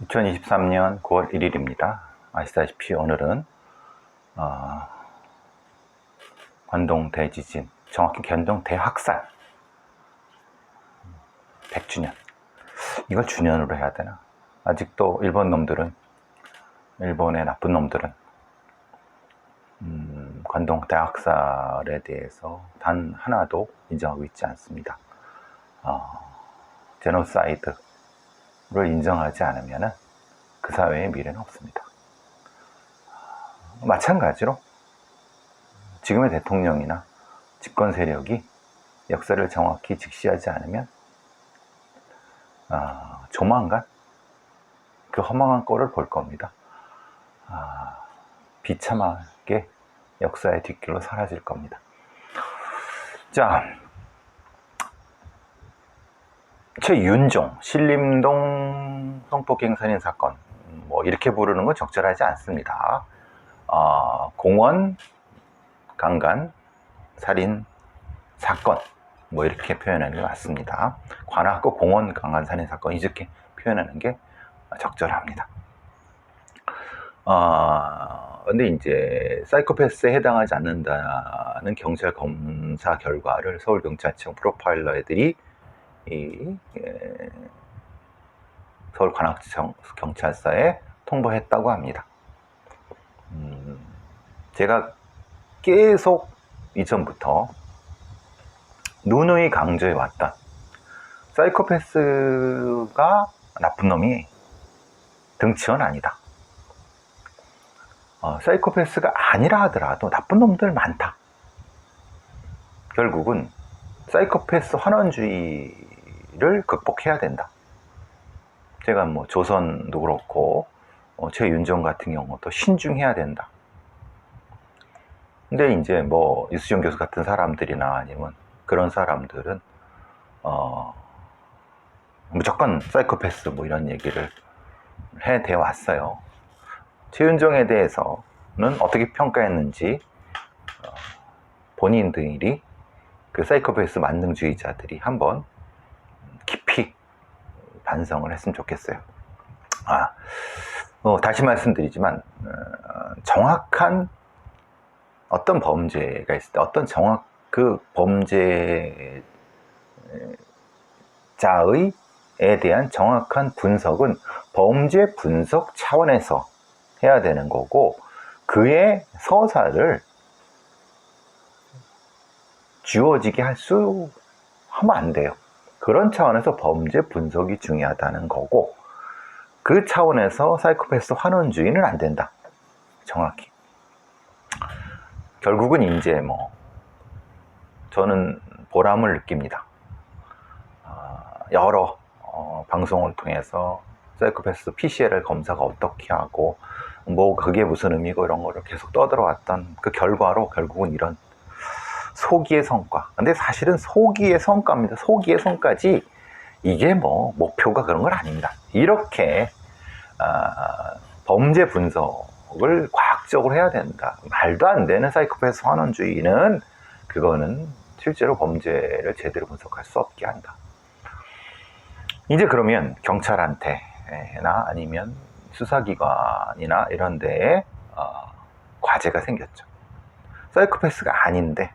2023년 9월 1일입니다. 아시다시피 오늘은 관동 대지진, 정확히 견동 대학살 100주년. 이걸 주년으로 해야 되나? 아직도 일본의 나쁜 놈들은 관동 대학살에 대해서 단 하나도 인정하고 있지 않습니다. 제노사이드를 인정하지 않으면 그 사회의 미래는 없습니다. 마찬가지로 지금의 대통령이나 집권 세력이 역사를 정확히 직시하지 않으면 조만간 그 허망한 꼴을 볼 겁니다. 비참하게 역사의 뒷길로 사라질 겁니다. 자, 최윤종 신림동 성폭행 살인 사건, 이렇게 부르는 건 적절하지 않습니다. 공원 강간 살인 사건, 이렇게 표현하는 게 맞습니다. 관악구 공원 강간 살인 사건, 이렇게 표현하는 게 적절합니다. 근데 이제 사이코패스에 해당하지 않는다는 경찰 검사 결과를 서울경찰청 프로파일러 애들이 서울 관악청 경찰서에 통보했다고 합니다. 제가 계속 이전부터 누누이 강조해 왔던 사이코패스가 나쁜 놈이 등치원 아니다. 사이코패스가 아니라 하더라도 나쁜 놈들 많다. 결국은 사이코패스 환원주의를 극복해야 된다. 제가 조선도 그렇고 최윤종 같은 경우도 신중해야 된다. 근데 이제 이수정 교수 같은 사람들이나 아니면 그런 사람들은 무조건 사이코패스 이런 얘기를 해대 왔어요. 최윤종에 대해서는 어떻게 평가했는지 본인들이 그 사이코패스 만능주의자들이 한번 깊이 반성을 했으면 좋겠어요. 다시 말씀드리지만 정확한 어떤 범죄가 있을 때 그 범죄자에 대한 정확한 분석은 범죄 분석 차원에서 해야 되는 거고, 그의 서사를 지워지게 하면 안 돼요. 그런 차원에서 범죄 분석이 중요하다는 거고, 그 차원에서 사이코패스 환원주의는 안 된다. 정확히. 결국은 이제 저는 보람을 느낍니다. 여러 방송을 통해서 사이코패스 PCL 검사가 어떻게 하고 그게 무슨 의미고 이런 거를 계속 떠들어왔던 그 결과로 결국은 이런 소기의 성과. 근데 사실은 소기의 성과입니다. 소기의 성과지 이게 목표가 그런 건 아닙니다. 이렇게 범죄 분석을 과학적으로 해야 된다. 말도 안 되는 사이코패스 환원주의는 그거는 실제로 범죄를 제대로 분석할 수 없게 한다. 이제 그러면 경찰한테나 아니면 수사기관이나 이런 데에 과제가 생겼죠. 사이코패스가 아닌데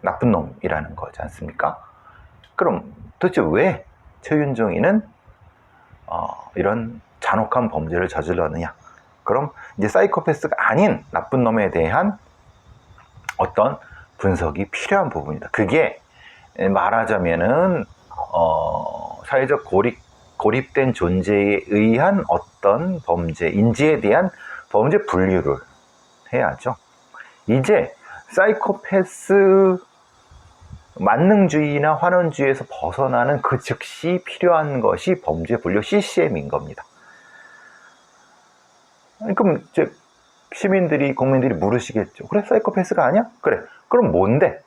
나쁜 놈이라는 거지 않습니까? 그럼 도대체 왜 최윤종이는 이런 잔혹한 범죄를 저질렀느냐? 그럼 이제 사이코패스가 아닌 나쁜 놈에 대한 어떤 분석이 필요한 부분이다. 그게 말하자면은 사회적 고립된 존재에 의한 어떤 범죄, 인지에 대한 범죄 분류를 해야죠. 이제 사이코패스 만능주의나 환원주의에서 벗어나는 그 즉시 필요한 것이 범죄 분류 CCM인 겁니다. 그럼 이제 국민들이 물으시겠죠. 그래, 사이코패스가 아니야? 그래, 그럼 뭔데?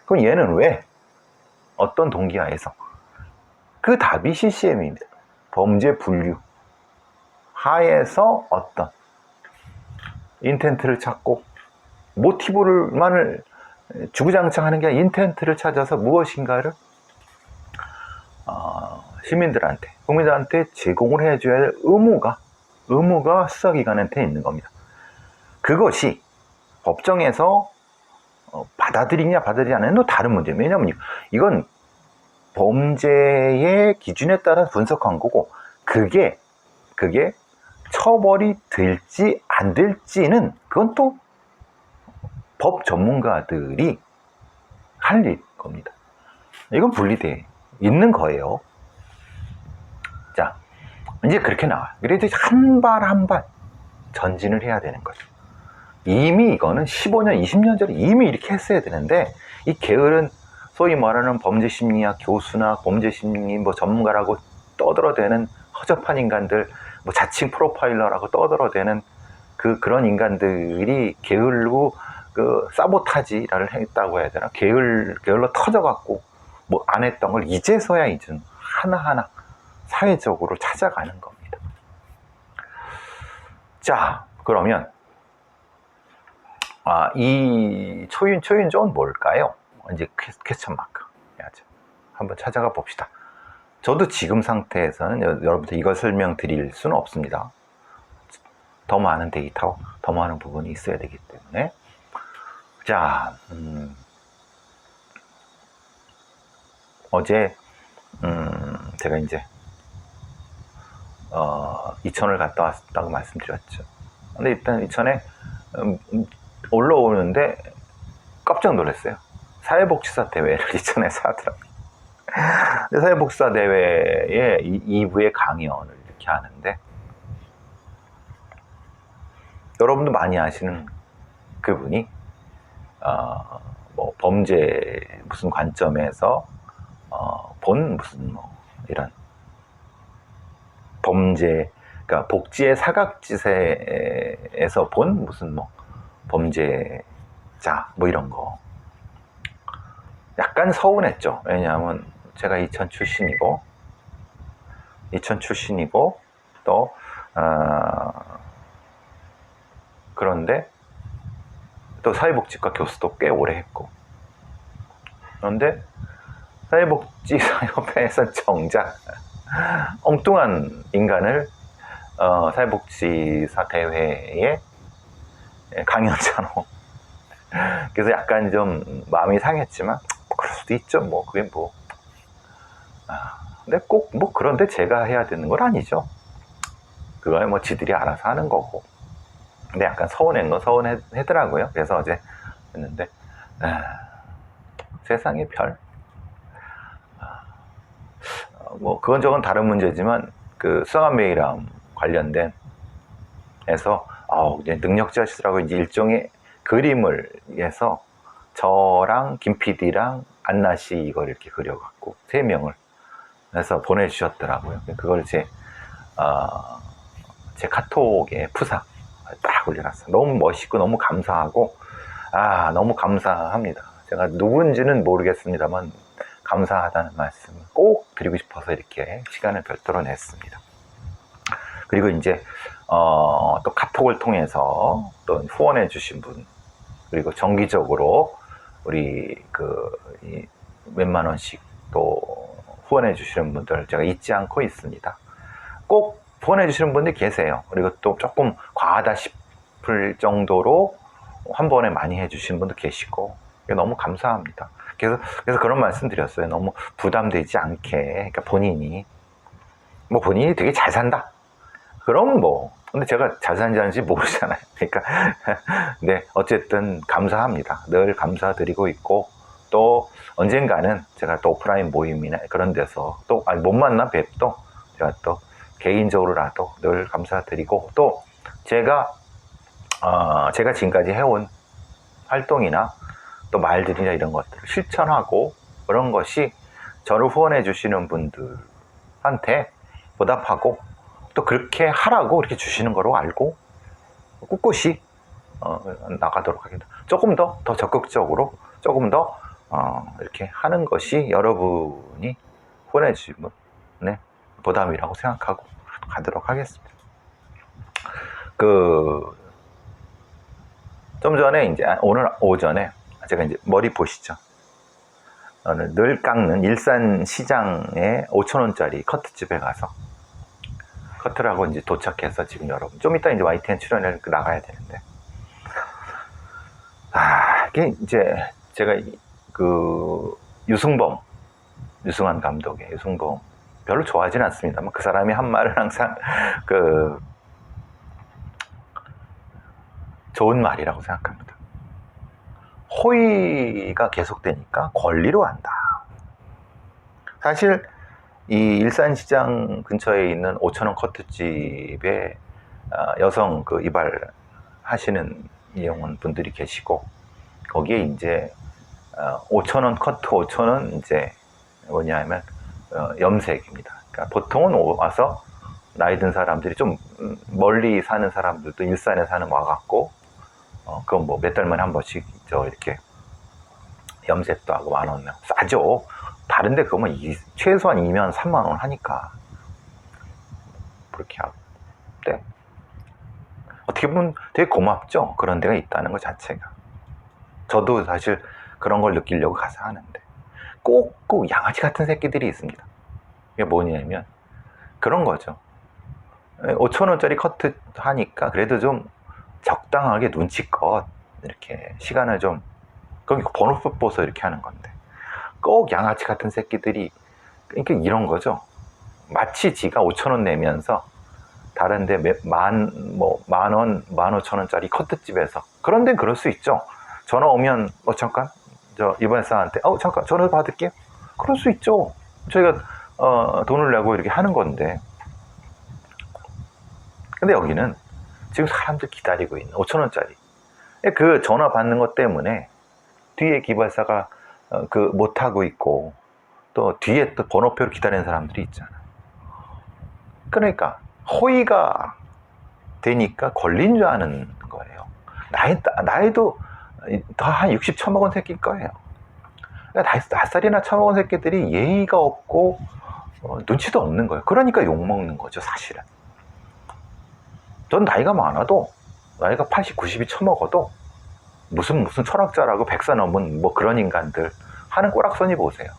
그럼 얘는 왜? 어떤 동기하에서? 그 답이 CCM입니다. 범죄 분류 하에서 어떤 인텐트를 찾고, 모티브만을 주구장창 하는 게 아니라 인텐트를 찾아서 무엇인가를 시민들한테, 국민들한테 제공을 해줘야 할 의무가 수사기관한테 있는 겁니다. 그것이 법정에서 받아들이냐 받아들이지 않느냐는 또 다른 문제예요. 왜냐하면 이건 범죄의 기준에 따라 분석한 거고, 그게 처벌이 될지 안 될지는 그건 또 법 전문가들이 할 일 겁니다. 이건 분리되어 있는 거예요. 자, 이제 그렇게 나와요. 그래도 한 발 한 발 전진을 해야 되는 거죠. 이미 이거는 15년, 20년 전에 이미 이렇게 했어야 되는데, 이 게으른 소위 말하는 범죄심리학 교수나 범죄심리 전문가라고 떠들어대는 허접한 인간들, 자칭 프로파일러라고 떠들어대는 그런 인간들이 게을르고 사보타지를 했다고 해야 되나? 게을러 터져갖고 안 했던 걸 이제서야 이제 하나하나 사회적으로 찾아가는 겁니다. 자, 그러면 이 초윤종은 뭘까요? 이제 퀘스천 마크 해야죠. 한번 찾아가 봅시다. 저도 지금 상태에서는 여러분들 이걸 설명드릴 수는 없습니다. 더 많은 데이터, 더 많은 부분이 있어야 되기 때문에. 자, 어제 제가 이제 이천을 갔다 왔다고 말씀드렸죠. 근데 일단 이천에 올라오는데 깜짝 놀랐어요. 사회복지사 대회를 이천에서 하더라고요. 사회복지사 대회에 2부의 강연을 이렇게 하는데, 여러분도 많이 아시는 그분이 범죄 무슨 관점에서 본 무슨 이런 범죄, 그러니까 복지의 사각지세에서 본 무슨 범죄자 이런 거. 약간 서운했죠. 왜냐하면 제가 이천 출신이고 또 그런데 또 사회복지과 교수도 꽤 오래 했고, 그런데 사회복지사협회에서 정작 엉뚱한 인간을 사회복지사 대회에 강연자로 그래서 약간 좀 마음이 상했지만 그럴 수도 있죠. 그게 근데 꼭 그런데 제가 해야 되는 건 아니죠. 그거야 지들이 알아서 하는 거고. 근데 약간 서운한 건 서운하더라고요. 그래서 어제 했는데 세상의 별. 그건 저건 다른 문제지만 수상한 메일함 관련된 해서 이제 능력자시더라고. 이제 일종의 그림을 해서 저랑 김 PD랑 안나 씨 이걸 이렇게 그려갖고 3명을 해서 보내주셨더라고요. 그걸 제 카톡에 푸사 딱 올려놨어요. 너무 멋있고 너무 감사하고, 너무 감사합니다. 제가 누군지는 모르겠습니다만 감사하다는 말씀을 꼭 드리고 싶어서 이렇게 시간을 별도로 냈습니다. 그리고 이제 또 카톡을 통해서 또 후원해 주신 분, 그리고 정기적으로 우리 몇만 원씩 또 후원해 주시는 분들 제가 잊지 않고 있습니다. 꼭 후원해 주시는 분들이 계세요. 그리고 또 조금 과하다 싶을 정도로 한 번에 많이 해 주시는 분도 계시고, 너무 감사합니다. 그래서 그런 말씀 드렸어요. 너무 부담되지 않게. 그러니까 본인이 되게 잘 산다. 그럼 근데 제가 잘 사는지 아닌지 모르잖아요. 그러니까 네, 어쨌든 감사합니다. 늘 감사드리고 있고, 또 언젠가는 제가 또 오프라인 모임이나 그런 데서 또 못 만나 뵙도 제가 또 개인적으로라도 늘 감사드리고, 또 제가 지금까지 해온 활동이나 또 말들이나 이런 것들을 실천하고, 그런 것이 저를 후원해 주시는 분들한테 보답하고, 또 그렇게 하라고 이렇게 주시는 거로 알고 꿋꿋이 나가도록 하겠습니다. 조금 더 적극적으로 조금 더 이렇게 하는 것이 여러분이 후원해 주시면 보담이라고 생각하고 가도록 하겠습니다. 좀 전에 이제 오늘 오전에 제가 이제 머리 보시죠. 늘 깎는 일산시장의 5,000원짜리 커트집에 가서 커트를 하고 이제 도착해서 지금 여러분 좀 이따 이제 YTN 출연을 나가야 되는데, 이게 이제 제가 그 유승환 감독의 유승범 별로 좋아하지는 않습니다만 그 사람이 한 말은 항상 그 좋은 말이라고 생각합니다. 호의가 계속되니까 권리로 한다. 사실 이 일산시장 근처에 있는 5,000원 커트집에 여성 그 이발하시는 이용원 분들이 계시고, 거기에 이제 5,000원 커트 5,000원 이제 뭐냐면 염색입니다. 그러니까 보통은 와서 나이 든 사람들이 좀 멀리 사는 사람들도 일산에 사는 와갖고 그건 뭐 몇 달 만에 한 번씩 이렇게 염색도 하고 10,000원 싸죠. 다른데 그거면 최소한 2만 3만 원 하니까 그렇게 하고. 네. 어떻게 보면 되게 고맙죠. 그런 데가 있다는 것 자체가. 저도 사실 그런 걸 느끼려고 가서 하는데 꼭 양아치 같은 새끼들이 있습니다. 이게 뭐냐면 그런 거죠. 5,000원짜리 커트 하니까 그래도 좀 적당하게 눈치껏 이렇게 시간을 좀, 그럼 번호표 보서 이렇게 하는 건데 꼭 양아치 같은 새끼들이, 그러니까 이런 거죠. 마치 지가 5,000원 내면서 다른데 만 원, 15,000원짜리 커트집에서, 그런데 그럴 수 있죠. 전화 오면 잠깐 저 이번 사한테 잠깐 전화 받을게요. 그럴 수 있죠. 저희가 돈을 내고 이렇게 하는 건데. 근데 여기는 지금 사람들 기다리고 있는 5,000원짜리 그 전화 받는 것 때문에 뒤에 기발사가 그 못하고 있고, 또 뒤에 또 번호표를 기다리는 사람들이 있잖아. 그러니까 호의가 되니까 권리인 줄 아는 거예요. 나이도 더 한 60 처먹은 새끼일 거예요. 그러니까 5살이나 처먹은 새끼들이 예의가 없고 눈치도 없는 거예요. 그러니까 욕먹는 거죠, 사실은. 전 나이가 많아도, 나이가 80, 90이 처먹어도 무슨 철학자라고 100살 넘은 뭐 그런 인간들 하는 꼬락서니 보세요.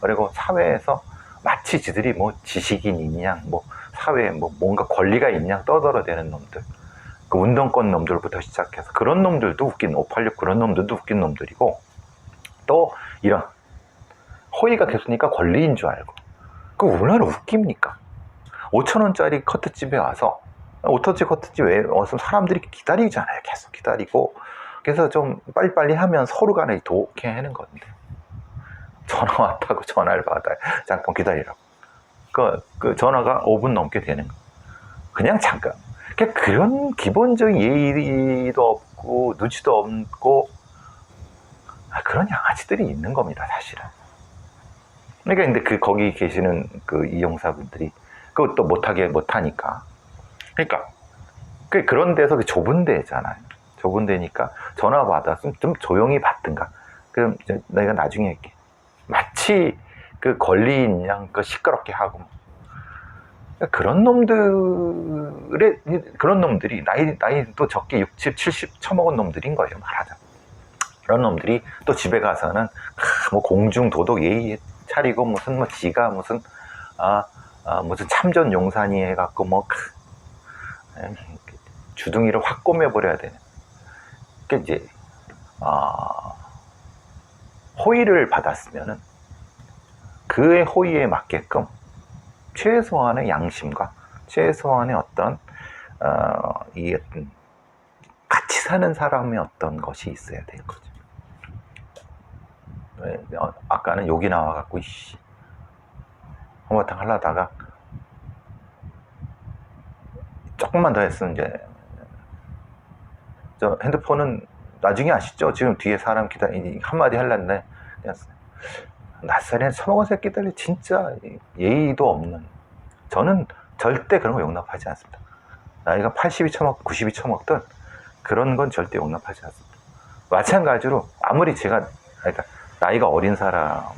그리고 사회에서 마치 지들이 뭐 지식인 있냐, 뭐 사회에 뭐 뭔가 권리가 있냐 떠들어대는 놈들, 그 운동권 놈들부터 시작해서 그런 놈들도 웃긴, 586 그런 놈들도 웃긴 놈들이고, 또 이런 호의가 계속니까 권리인 줄 알고, 그 얼마나 웃깁니까? 5,000원짜리 커트집에 와서, 커트집에 와서 사람들이 기다리잖아요. 계속 기다리고, 그래서 좀 빨리빨리 하면 서로 간에 도움게 하는 건데, 전화 왔다고 전화를 받아요. 잠깐 기다리라고. 그 전화가 5분 넘게 되는 거. 그냥 잠깐. 그런 기본적인 예의도 없고 눈치도 없고 그런 양아치들이 있는 겁니다, 사실은. 그러니까 근데 거기 계시는 그 이용사분들이 그것도 못하니까. 그러니까 그런 데서 좁은 데잖아요. 좁은 데니까 전화 받았으면 좀 조용히 받든가. 그럼 내가 나중에 할게. 마치 그 권리인 양 시끄럽게 하고. 그런 놈들이 나이도 적게 60, 70 처먹은 놈들인 거예요, 말하자면. 그런 놈들이 또 집에 가서는 뭐 공중 도덕 예의 차리고 무슨 뭐 지가 무슨 참전 용산이 해갖고 뭐 주둥이를 확 꼬매버려야 되는. 그러니까 이제 호의를 받았으면은 그의 호의에 맞게끔 최소한의 양심과 최소한의 어떤 이 같이 사는 사람의 어떤 것이 있어야 될 거죠. 아까는 욕이 나와갖고 한바탕 하려다가 조금만 더 했으면 이제 저 핸드폰은 나중에 아시죠? 지금 뒤에 사람 한마디 하려는데 그냥 낯설이나 처먹은 새끼들이 진짜 예의도 없는. 저는 절대 그런 거 용납하지 않습니다. 나이가 80이 처먹 90이 처먹든 그런 건 절대 용납하지 않습니다. 마찬가지로 아무리 제가 그러니까 나이가 어린 사람이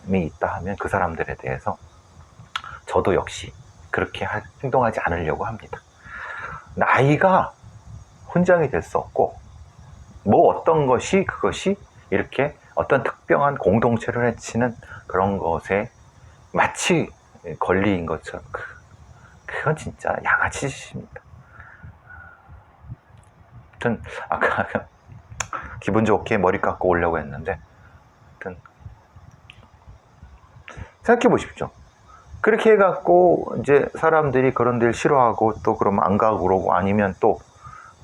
있다 하면 그 사람들에 대해서 저도 역시 그렇게 행동하지 않으려고 합니다. 나이가 훈장이 될 수 없고 뭐 어떤 것이 그것이 이렇게 어떤 특별한 공동체를 해치는 그런 것에 마치 권리인 것처럼 그건 진짜 양아치 짓입니다. 아무튼 아까 기분 좋게 머리 깎고 오려고 했는데, 아무튼 생각해 보십시오. 그렇게 해갖고 이제 사람들이 그런 데를 싫어하고 또 그러면 안 가고 그러고, 아니면 또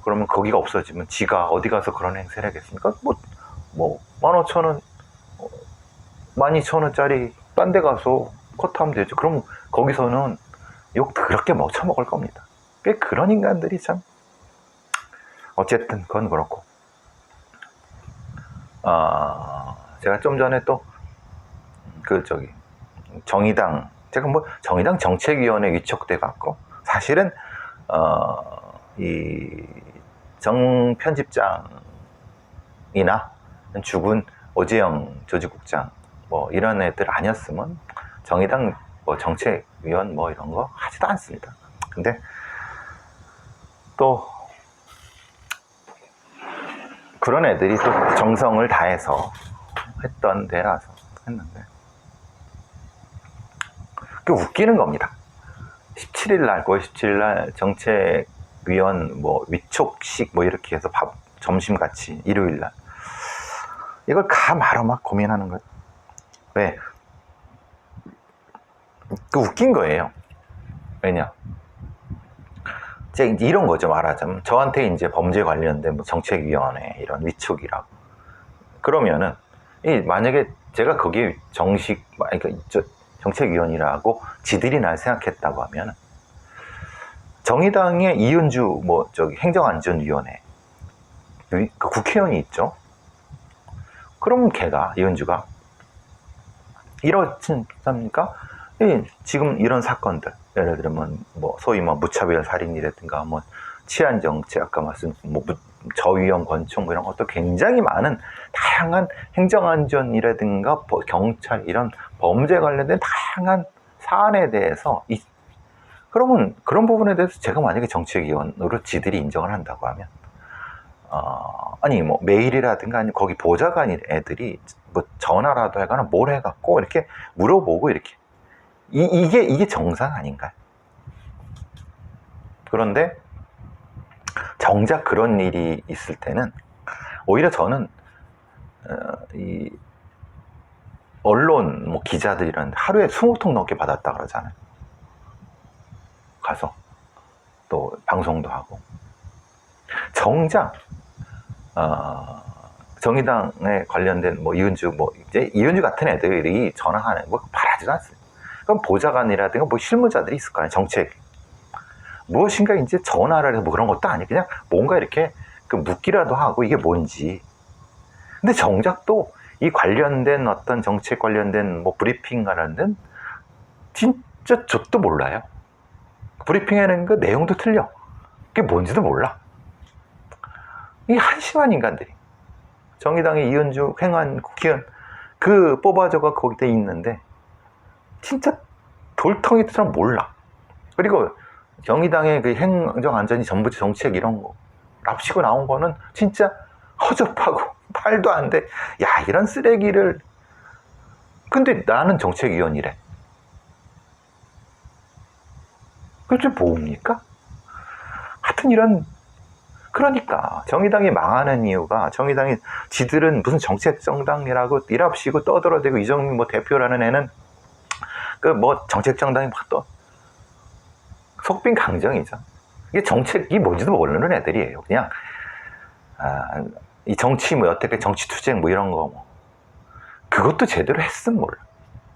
그러면 거기가 없어지면 지가 어디 가서 그런 행세를 하겠습니까? 뭐 15,000원 12,000원짜리 딴 데 가서 커트하면 되죠. 그럼 거기서는 욕 그렇게 처먹을 겁니다. 그런 인간들이 참, 어쨌든 그건 그렇고, 제가 좀 전에 또 정의당, 제가 뭐 정의당 정책위원회 위촉돼 갖고, 사실은 이 정 편집장이나 죽은 오재영 조직국장 뭐 이런 애들 아니었으면 정의당 뭐 정책위원 뭐 이런 거 하지도 않습니다. 근데 또 그런 애들이 또 정성을 다해서 했던 데라서 했는데, 그 웃기는 겁니다. 17일 날 정책위원 뭐 위촉식 뭐 이렇게 해서 점심같이 일요일 날 이걸 말어 막 고민하는 거예요. 왜? 웃긴 거예요. 왜냐? 이제 이런 거죠, 말하자면. 저한테 이제 범죄 관련된 뭐 정책위원회 이런 위촉이라고. 그러면은, 만약에 제가 거기에 정책위원이라고 지들이 날 생각했다고 하면, 정의당의 이은주 행정안전위원회 그 국회의원이 있죠. 그럼 이은주가 이렇습니까? 지금 이런 사건들, 예를 들면 소위 무차별 살인이라든가 치안 정책, 아까 말씀 저위험 권총 이런 것도 굉장히 많은 다양한 행정안전이라든가 경찰 이런 범죄 관련된 다양한 사안에 대해서 그러면 그런 부분에 대해서 제가 만약에 정책위원으로 지들이 인정을 한다고 하면, 메일이라든가 아니면 거기 보좌관 애들이 전화라도 해거나 뭘 해갖고 이렇게 물어보고 이렇게 이게 정상 아닌가요? 그런데 정작 그런 일이 있을 때는 오히려 저는 이 언론 기자들 이런 하루에 20통 넘게 받았다 그러잖아요. 가서 또 방송도 하고, 정작 정의당에 관련된 이은주 같은 애들이 전화하는 바라지도 않습니다. 그럼 보좌관이라든가 실무자들이 있을 거 아니에요. 정책 무엇인가 이제 전화를 해서 그런 것도 아니고 그냥 뭔가 이렇게 묻기라도 하고 이게 뭔지. 근데 정작 또 이 관련된 어떤 정책 관련된 브리핑 관련된 진짜 저도 몰라요. 브리핑하는 그 내용도 틀려. 그게 뭔지도 몰라. 이 한심한 인간들이. 정의당의 이은주 행안 국회의원 뽑아줘가 거기다 있는데 진짜 돌덩이처럼 몰라. 그리고 정의당의 행정안전이 전부지 정책 이런 거 랍시고 나온 거는 진짜 허접하고 말도 안 돼. 야, 이런 쓰레기를. 근데 나는 정책위원이래. 그게 뭡니까? 하여튼 그러니까 정의당이 망하는 이유가, 정의당이 지들은 무슨 정책정당이라고 일합시고 떠들어대고, 이정민 대표라는 애는 정책정당이 또 속빈 강정이죠. 이게 정책이 뭔지도 모르는 애들이에요. 그냥 이 정치 여태까지 정치투쟁 이런 거 그것도 제대로 했으면 몰라.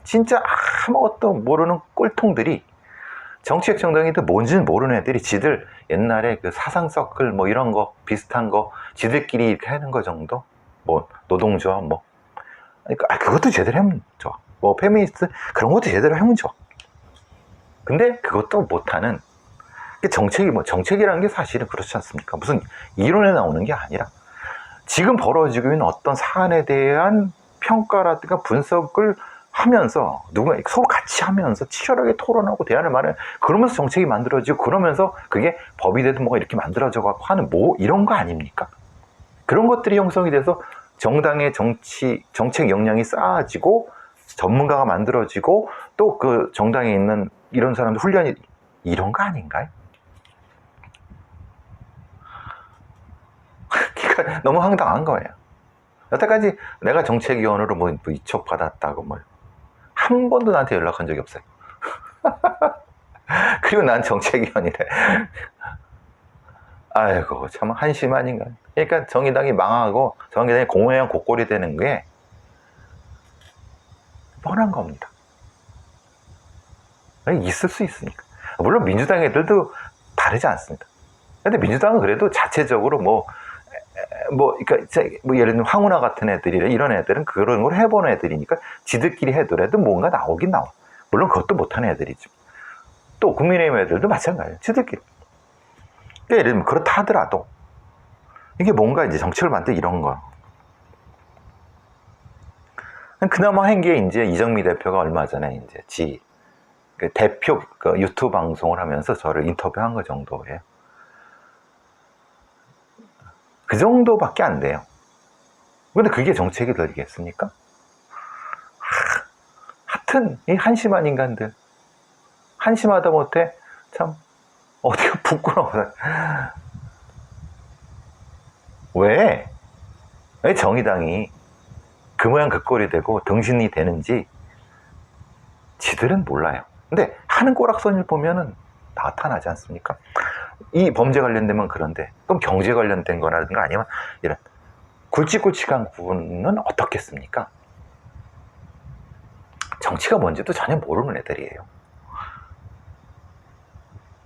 진짜 아무것도 모르는 꼴통들이, 정치정당이든 뭔지는 모르는 애들이 지들 옛날에 사상 서클 이런 거 비슷한 거 지들끼리 이렇게 하는 거 정도, 노동조합 그것도 제대로 하면 좋아. 페미니스트 그런 것도 제대로 하면 좋아. 근데 그것도 못하는 정책이라는 게 사실은 그렇지 않습니까? 무슨 이론에 나오는 게 아니라 지금 벌어지고 있는 어떤 사안에 대한 평가라든가 분석을 하면서 서로 같이 하면서 치열하게 토론하고 대안을 말해, 그러면서 정책이 만들어지고, 그러면서 그게 법이 되든 이렇게 만들어져 갖고 하는 이런 거 아닙니까? 그런 것들이 형성이 돼서 정당의 정책 역량이 쌓아지고 전문가가 만들어지고 또 그 정당에 있는 이런 사람들 훈련이 이런 거 아닌가요? 그러니까 너무 황당한 거예요. 여태까지 내가 정책위원으로 뭐 위촉받았다고 뭐 한 번도 나한테 연락한 적이 없어요. 그리고 난 정책위원이래. 아이고 참 한심 아닌가. 그러니까 정의당이 망하고 정의당이 공허한 곡골이 되는 게 뻔한 겁니다. 있을 수 있으니까. 물론 민주당 애들도 다르지 않습니다. 근데 민주당은 그래도 자체적으로 그러니까 뭐 예를 들면 황운하 같은 애들이 이런 애들은 그런 걸 해보는 애들이니까 지들끼리 해더라도 뭔가 나오긴 나와. 물론 그것도 못하는 애들이죠. 또 국민의힘 애들도 마찬가지예요. 지들끼리. 그러니까 예를 들면 그렇다 하더라도 이게 뭔가 이제 정책을 만들 이런 거. 그나마 한 게 이제 이정미 대표가 얼마 전에 이제 그 대표 그 유튜브 방송을 하면서 저를 인터뷰한 거 정도예요. 그 정도밖에 안 돼요. 근데 그게 정책이 되겠습니까? 하여튼 이 한심한 인간들, 한심하다 못해 참 어디가 부끄러워. 왜 정의당이 그 모양 그 꼴이 되고 등신이 되는지 지들은 몰라요. 근데 하는 꼬락선을 보면은 나타나지 않습니까? 이 범죄 관련되면 그런데 그럼 경제 관련된 거라든가 아니면 이런 굵직굵직한 부분은 어떻겠습니까? 정치가 뭔지도 전혀 모르는 애들이에요.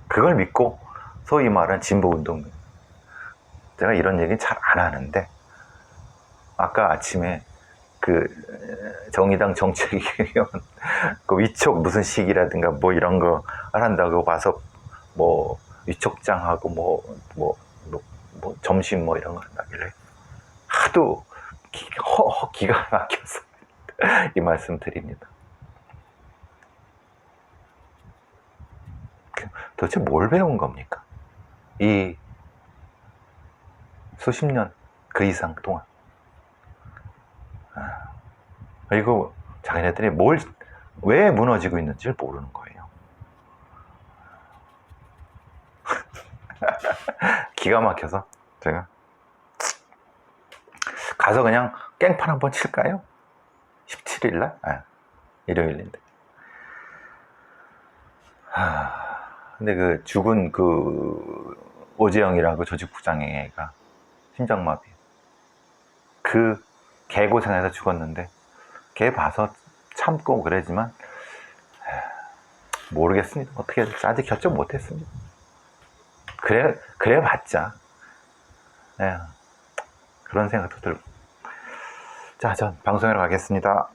그걸 믿고 소위 말하는 진보운동, 제가 이런 얘기는 잘 안 하는데 아까 아침에 그 정의당 정책위원 그 위촉 무슨 식이라든가 뭐 이런 거 한다고 와서 뭐 위촉장하고 뭐 점심 뭐 이런 거 한다길래 하도 기가 막혀서 이 말씀 드립니다. 도대체 뭘 배운 겁니까? 이 수십 년 그 이상 동안. 그리고 자기네들이 왜 무너지고 있는지를 모르는 거예요. 기가 막혀서 제가 가서 그냥 깽판 한번 칠까요? 17일날? 일요일인데. 근데 그 죽은 그 오재영이라고 조직부장애가 심장마비. 그 개고생해서 죽었는데 걔 봐서 참고 그러지만 모르겠습니다. 어떻게 해야 될지 아직 결정 못했습니다. 그래 봤자 그런 생각도 들고. 자, 전 방송하러 가겠습니다.